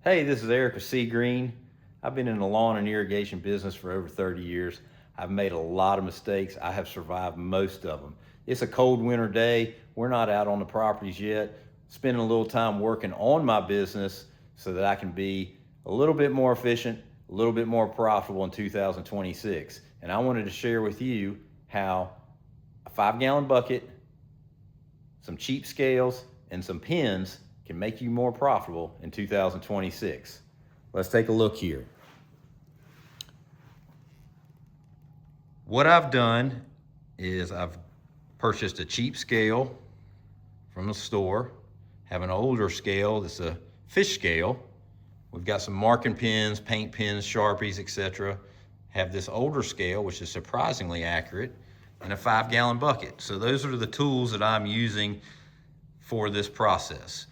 Hey, this is Eric of Sea Green. I've been in the lawn and irrigation business for over 30 years. I've made a lot of mistakes. I have survived most of them. It's a cold winter day. We're not out on the properties yet. Spending a little time working on my business so that I can be a little bit more efficient, a little bit more profitable in 2026. And I wanted to share with you how a 5-gallon bucket, some cheap scales, and some pins can make you more profitable in 2026. Let's take a look here. What I've done is I've purchased a cheap scale from the store, have an older scale that's a fish scale. We've got some marking pens, paint pens, Sharpies, etc. Have this older scale, which is surprisingly accurate, and a 5-gallon bucket. So those are the tools that I'm using for this process.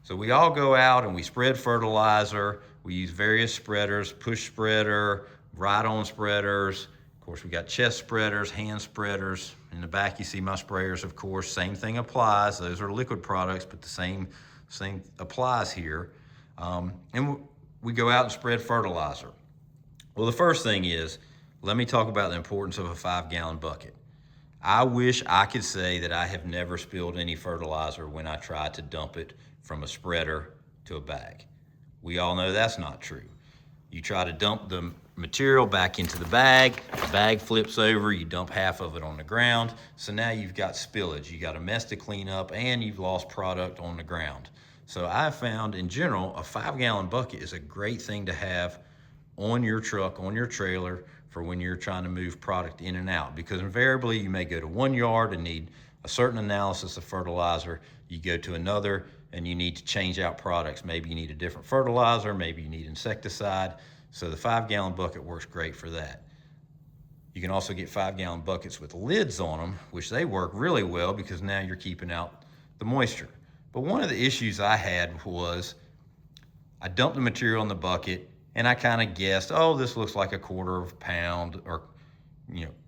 So we all go out and we spread fertilizer. We use various spreaders, push spreader, ride-on spreaders. Of course, we got chest spreaders, hand spreaders. In the back, you see my sprayers, of course. Same thing applies. Those are liquid products, but the same applies here. And we go out and spread fertilizer. Well, the first thing is, let me talk about the importance of a 5-gallon bucket. I wish I could say that I have never spilled any fertilizer when I try to dump it from a spreader to a bag. We all know that's not true. You try to dump the material back into the bag flips over, you dump half of it on the ground, so now you've got spillage, you got a mess to clean up, and you've lost product on the ground. So I've found, in general, a 5-gallon bucket is a great thing to have on your truck, on your trailer, for when you're trying to move product in and out, because invariably you may go to one yard and need a certain analysis of fertilizer, you go to another and you need to change out products. Maybe you need a different fertilizer, maybe you need insecticide. So the 5-gallon bucket works great for that. You can also get 5-gallon buckets with lids on them, which they work really well because now you're keeping out the moisture. But one of the issues I had was I dumped the material in the bucket and I kind of guessed, oh, this looks like a quarter of a pound, or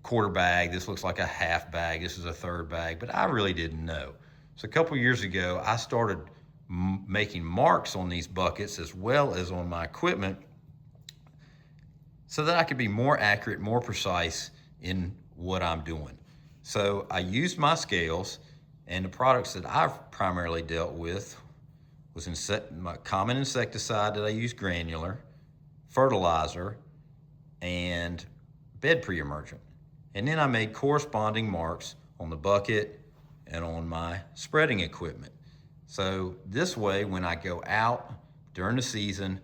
quarter bag. This looks like a half bag. This is a third bag, but I really didn't know. So a couple years ago, I started making marks on these buckets as well as on my equipment so that I could be more accurate, more precise in what I'm doing. So I used my scales, and the products that I've primarily dealt with was my common insecticide that I use, granular, fertilizer, and bed pre-emergent. And then I made corresponding marks on the bucket and on my spreading equipment. So this way, when I go out during the season,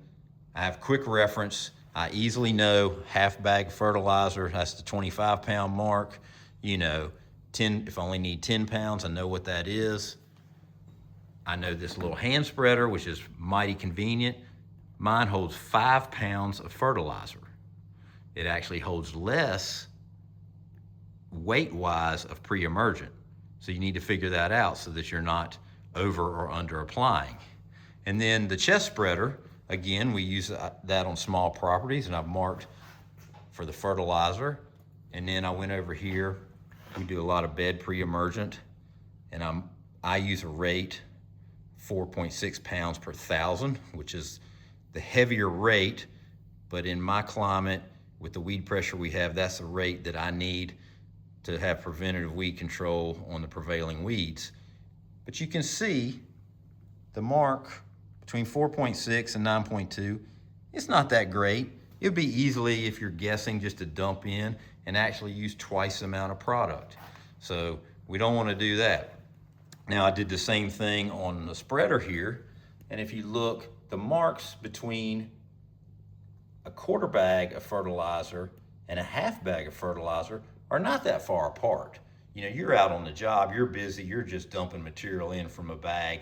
I have quick reference. I easily know half bag fertilizer, that's the 25-pound mark. 10, if I only need 10 pounds, I know what that is. I know this little hand spreader, which is mighty convenient. Mine holds 5 pounds of fertilizer. It actually holds less weight-wise of pre-emergent. So you need to figure that out so that you're not over or under applying. And then the chest spreader, again, we use that on small properties, and I've marked for the fertilizer. And then I went over here, we do a lot of bed pre-emergent, and I use a rate 4.6 pounds per thousand, which is the heavier rate, but in my climate, with the weed pressure we have, that's the rate that I need to have preventative weed control on the prevailing weeds. But you can see the mark between 4.6 and 9.2, it's not that great. It'd be easily, if you're guessing, just to dump in and actually use twice the amount of product. So we don't want to do that. Now I did the same thing on the spreader here, and if you look, the marks between a quarter bag of fertilizer and a half bag of fertilizer are not that far apart. You're out on the job, you're busy, you're just dumping material in from a bag.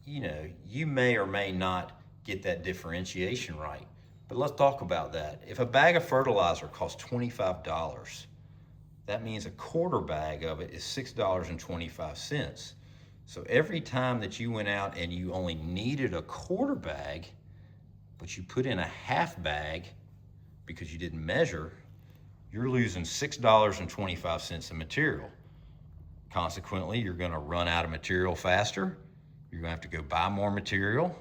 You may or may not get that differentiation right. But let's talk about that. If a bag of fertilizer costs $25, that means a quarter bag of it is $6.25. So every time that you went out and you only needed a quarter bag, but you put in a half bag because you didn't measure, you're losing $6.25 of material. Consequently, you're going to run out of material faster. You're going to have to go buy more material.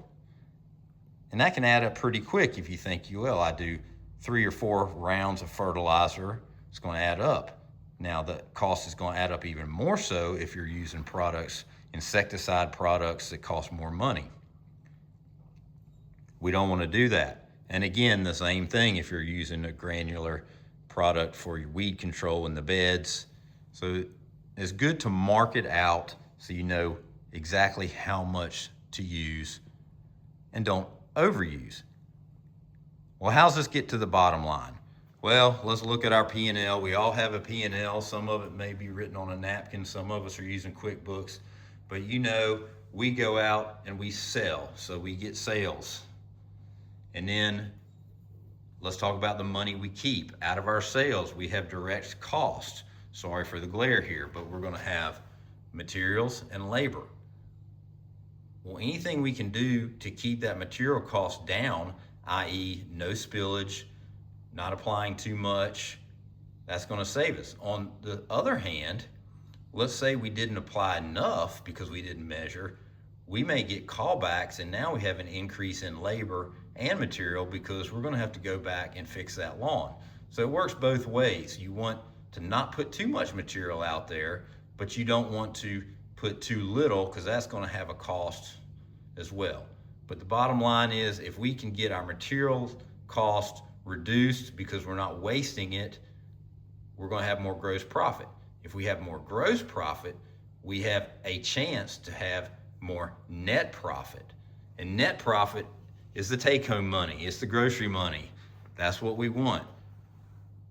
And that can add up pretty quick if you think, well, I do 3 or 4 rounds of fertilizer, it's going to add up. Now the cost is going to add up even more so if you're using products, insecticide products that cost more money. We don't want to do that. And again, the same thing if you're using a granular product for your weed control in the beds. So it's good to mark it out so you know exactly how much to use and don't overuse. Well, how's this get to the bottom line? Well, let's look at our P&L. We all have a P&L. Some of it may be written on a napkin. Some of us are using QuickBooks. But you know, we go out and we sell, so we get sales. And then let's talk about the money we keep. Out of our sales, we have direct cost. Sorry for the glare here, but we're going to have materials and labor. Well, anything we can do to keep that material cost down, i.e. no spillage, not applying too much, that's going to save us. On the other hand, let's say we didn't apply enough because we didn't measure, we may get callbacks and now we have an increase in labor and material because we're going to have to go back and fix that lawn. So it works both ways. You want to not put too much material out there, but you don't want to put too little because that's going to have a cost as well. But the bottom line is if we can get our material cost reduced because we're not wasting it, we're going to have more gross profit. If we have more gross profit, we have a chance to have more net profit. And net profit is the take-home money. It's the grocery money. That's what we want.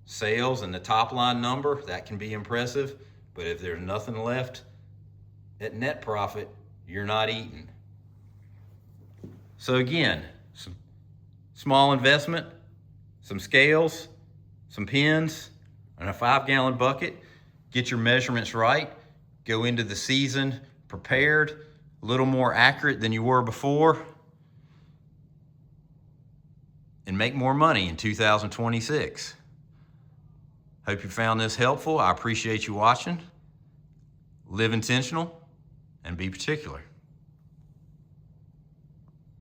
Sales and the top line number, that can be impressive, but if there's nothing left at net profit, you're not eating. So again, some small investment, some scales, some pins, and a 5-gallon bucket. Get your measurements right. Go into the season prepared, a little more accurate than you were before, and make more money in 2026. Hope you found this helpful. I appreciate you watching. Live intentional and be particular.